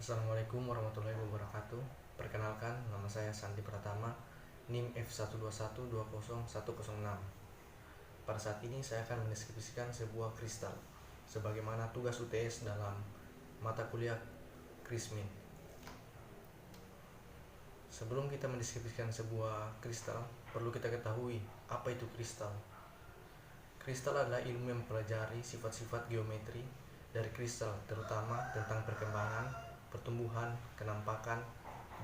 Assalamualaikum warahmatullahi wabarakatuh. Perkenalkan, nama saya Sandi Pratama, NIM F121201106. Pada saat ini saya akan mendeskripsikan sebuah kristal sebagaimana tugas UTS dalam mata kuliah Krismin. Sebelum kita mendeskripsikan sebuah kristal, perlu kita ketahui apa itu kristal. Kristal adalah ilmu yang mempelajari sifat-sifat geometri dari kristal, terutama tentang perkembangan, pertumbuhan, kenampakan,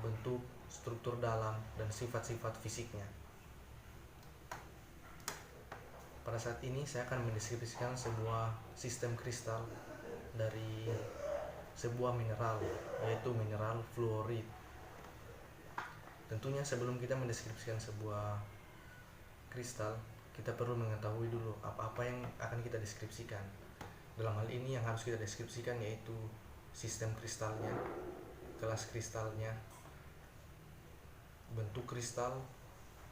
bentuk, struktur dalam, dan sifat-sifat fisiknya. Pada saat ini saya akan mendeskripsikan sebuah sistem kristal dari sebuah mineral, yaitu mineral fluorit. Tentunya sebelum kita mendeskripsikan sebuah kristal, kita perlu mengetahui dulu apa-apa yang akan kita deskripsikan. Dalam hal ini yang harus kita deskripsikan yaitu sistem kristalnya, kelas kristalnya, bentuk kristal,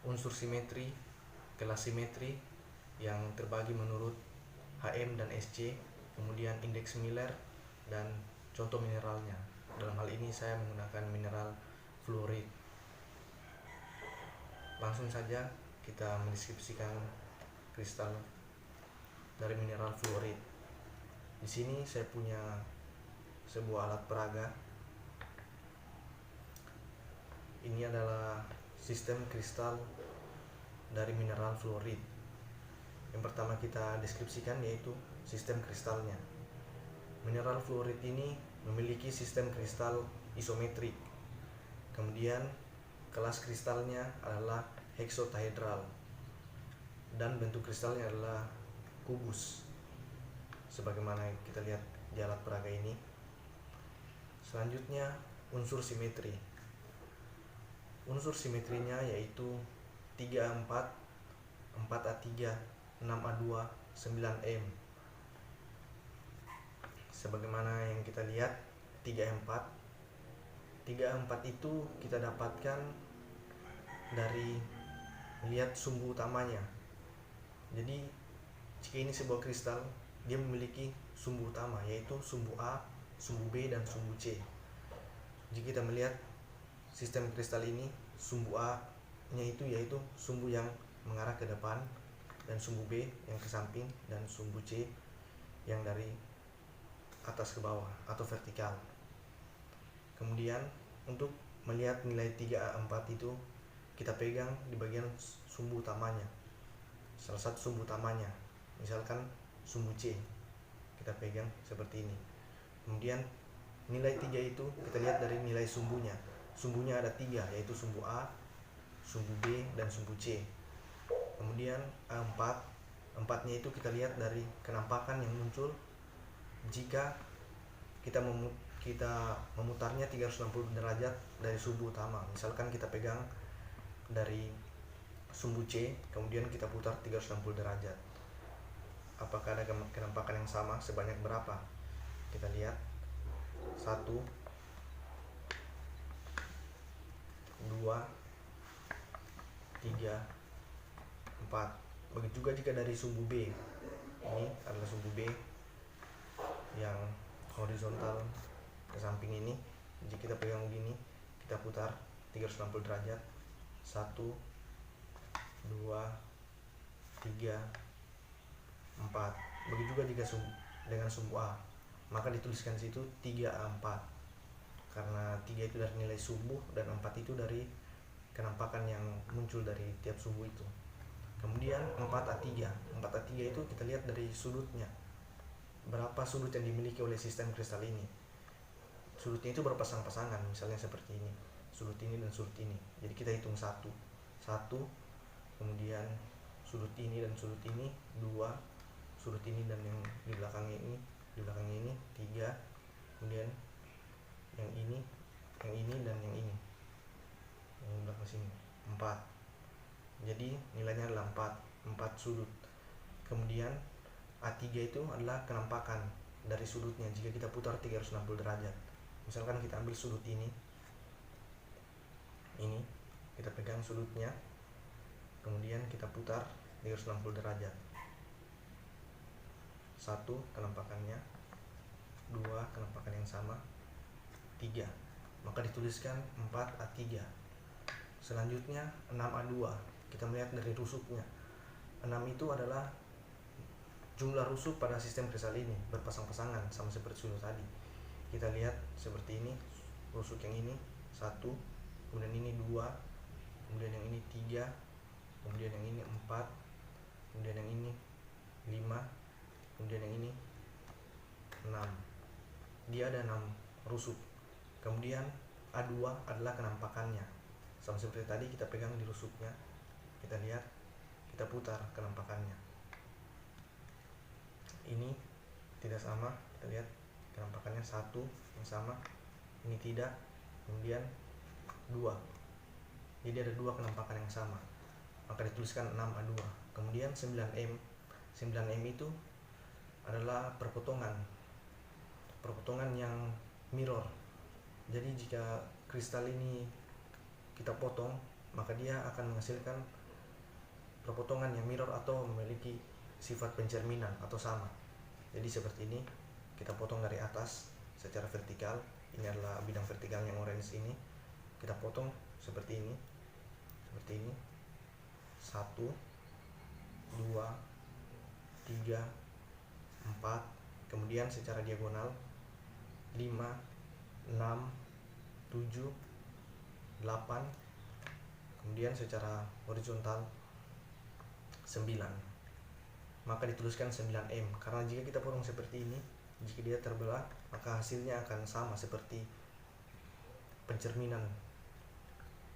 unsur simetri, kelas simetri yang terbagi menurut HM dan SC, kemudian indeks Miller, dan contoh mineralnya. Dalam hal ini saya menggunakan mineral fluorit. Langsung saja kita mendeskripsikan kristal dari mineral fluorit. Di sini saya punya sebuah alat peraga. Ini adalah sistem kristal dari mineral fluorit. Yang pertama kita deskripsikan yaitu sistem kristalnya. Mineral fluorit ini memiliki sistem kristal isometrik. Kemudian kelas kristalnya adalah heksatahedral dan bentuk kristalnya adalah kubus sebagaimana kita lihat di alat peraga ini. Selanjutnya unsur simetri. Unsur simetrinya yaitu 3A4, 4A3, 6A2, 9M. Sebagaimana yang kita lihat 3A4. 3A4 itu kita dapatkan dari melihat sumbu utamanya. Jadi jika ini sebuah kristal, dia memiliki sumbu utama yaitu sumbu A, sumbu B, dan sumbu C. Jika kita melihat sistem kristal ini, sumbu A nya itu yaitu sumbu yang mengarah ke depan, dan sumbu B yang ke samping, dan sumbu C yang dari atas ke bawah atau vertikal. Kemudian untuk melihat nilai 3A4 itu kita pegang di bagian sumbu utamanya, salah satu sumbu utamanya, misalkan sumbu C, kita pegang seperti ini. Kemudian nilai 3 itu kita lihat dari nilai sumbunya. Sumbunya ada 3 yaitu sumbu A, sumbu B, dan sumbu C. Kemudian A4, 4-nya itu kita lihat dari kenampakan yang muncul jika kita memutarnya 360 derajat dari sumbu utama. Misalkan kita pegang dari sumbu C, kemudian kita putar 360 derajat. Apakah ada kenampakan yang sama? Sebanyak berapa? Kita lihat 1, 2, 3, 4. Begitu juga jika dari sumbu B. Ini adalah sumbu B yang horizontal ke samping ini. Jika kita pegang begini, kita putar 360 derajat. 1, 2, 3, 4. Begitu juga jika dengan sumbu A, maka dituliskan situ 3A4 karena 3 itu dari nilai sumbu dan 4 itu dari kenampakan yang muncul dari tiap sumbu itu. Kemudian 4A3. 4A3 itu kita lihat dari sudutnya. Berapa sudut yang dimiliki oleh sistem kristal ini? Sudutnya itu berpasang-pasangan, misalnya seperti ini. Sudut ini dan sudut ini. Jadi kita hitung 1, kemudian sudut ini dan sudut ini 2, sudut ini dan yang di belakangnya ini 3, kemudian yang ini dan yang ini yang belakang sini 4. Jadi nilainya adalah 4 sudut. Kemudian A3 itu adalah kenampakan dari sudutnya jika kita putar 360 derajat. Misalkan kita ambil sudut ini kita pegang sudutnya, kemudian kita putar 360 derajat. 1 kenampakannya, 2 kenampakan yang sama, 3, maka dituliskan 4A3. Selanjutnya 6A2, kita melihat dari rusuknya. 6 itu adalah jumlah rusuk pada sistem kristal ini, berpasang-pasangan sama seperti sudah tadi. Kita lihat seperti ini, rusuk yang ini 1, kemudian ini 2, kemudian yang ini 3, kemudian yang ini 4, kemudian yang ini 5, kemudian yang ini 6. Dia ada 6 rusuk. Kemudian A2 adalah kenampakannya. Sama seperti tadi, kita pegang di rusuknya, kita lihat, kita putar kenampakannya. Ini tidak sama, kita lihat kenampakannya 1 yang sama, ini tidak, kemudian 2. Jadi ada 2 kenampakan yang sama, maka dituliskan 6A2. Kemudian 9M. 9M itu adalah perpotongan yang mirror. Jadi jika kristal ini kita potong, maka dia akan menghasilkan perpotongan yang mirror atau memiliki sifat pencerminan atau sama. Jadi seperti ini, kita potong dari atas secara vertikal. Ini adalah bidang vertikal yang orange ini. Kita potong seperti ini. 1, 2, 3, 4, kemudian secara diagonal 5, 6, 7, 8, kemudian secara horizontal 9. Maka dituliskan 9M, karena jika kita potong seperti ini, jika dia terbelah, maka hasilnya akan sama seperti pencerminan.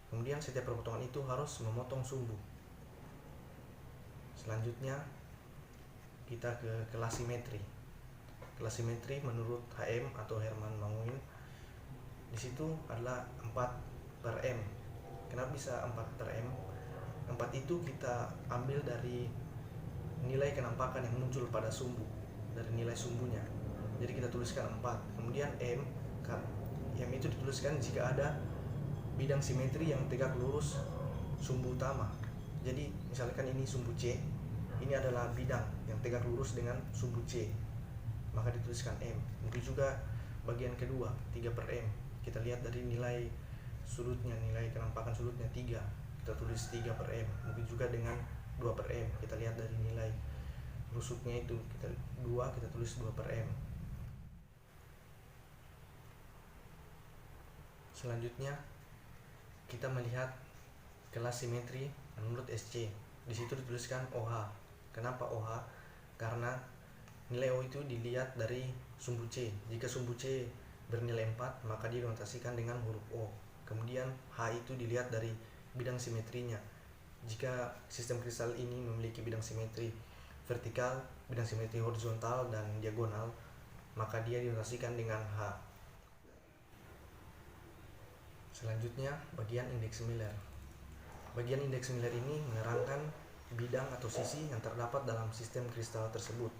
Kemudian setiap perpotongan itu harus memotong sumbu. Selanjutnya kita ke kelas simetri. Kelas simetri menurut HM atau Herman Manguin, di situ adalah 4/M. Kenapa bisa 4/M? 4 itu kita ambil dari nilai kenampakan yang muncul pada sumbu, dari nilai sumbunya. Jadi kita tuliskan 4. Kemudian M itu dituliskan jika ada bidang simetri yang tegak lurus sumbu utama. Jadi misalkan ini sumbu C, ini adalah bidang yang tegak lurus dengan sumbu C, maka dituliskan M. Mungkin juga bagian kedua 3/M, kita lihat dari nilai sudutnya, nilai kenampakan sudutnya 3, kita tulis 3/M. Mungkin juga dengan 2/M, kita lihat dari nilai rusuknya itu, kita 2, kita tulis 2/M. Selanjutnya kita melihat kelas simetri menurut SC. Di situ dituliskan OH. Kenapa OH? Karena nilai O itu dilihat dari sumbu C. Jika sumbu C bernilai 4, maka dia dinotasikan dengan huruf O. Kemudian H itu dilihat dari bidang simetrinya. Jika sistem kristal ini memiliki bidang simetri vertikal, bidang simetri horizontal, dan diagonal, maka dia dinotasikan dengan H. Selanjutnya bagian indeks Miller. Bagian indeks Miller ini menerangkan bidang atau sisi yang terdapat dalam sistem kristal tersebut.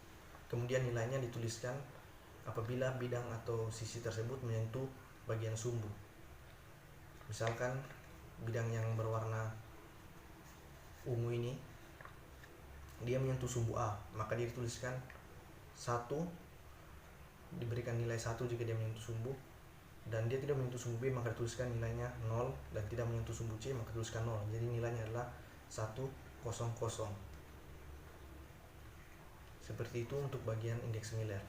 Kemudian nilainya dituliskan apabila bidang atau sisi tersebut menyentuh bagian sumbu. Misalkan bidang yang berwarna ungu ini dia menyentuh sumbu A, maka dia dituliskan 1, diberikan nilai 1 jika dia menyentuh sumbu, dan dia tidak menyentuh sumbu B, maka dituliskan nilainya 0, dan tidak menyentuh sumbu C, maka tuliskan 0. Jadi nilainya adalah 100. Seperti itu untuk bagian indeks Miller.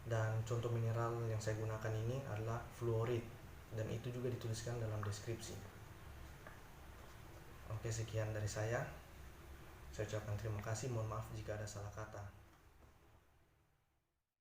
Dan contoh mineral yang saya gunakan ini adalah fluorit, dan itu juga dituliskan dalam deskripsi. Oke, sekian dari saya. Saya ucapkan terima kasih, mohon maaf jika ada salah kata.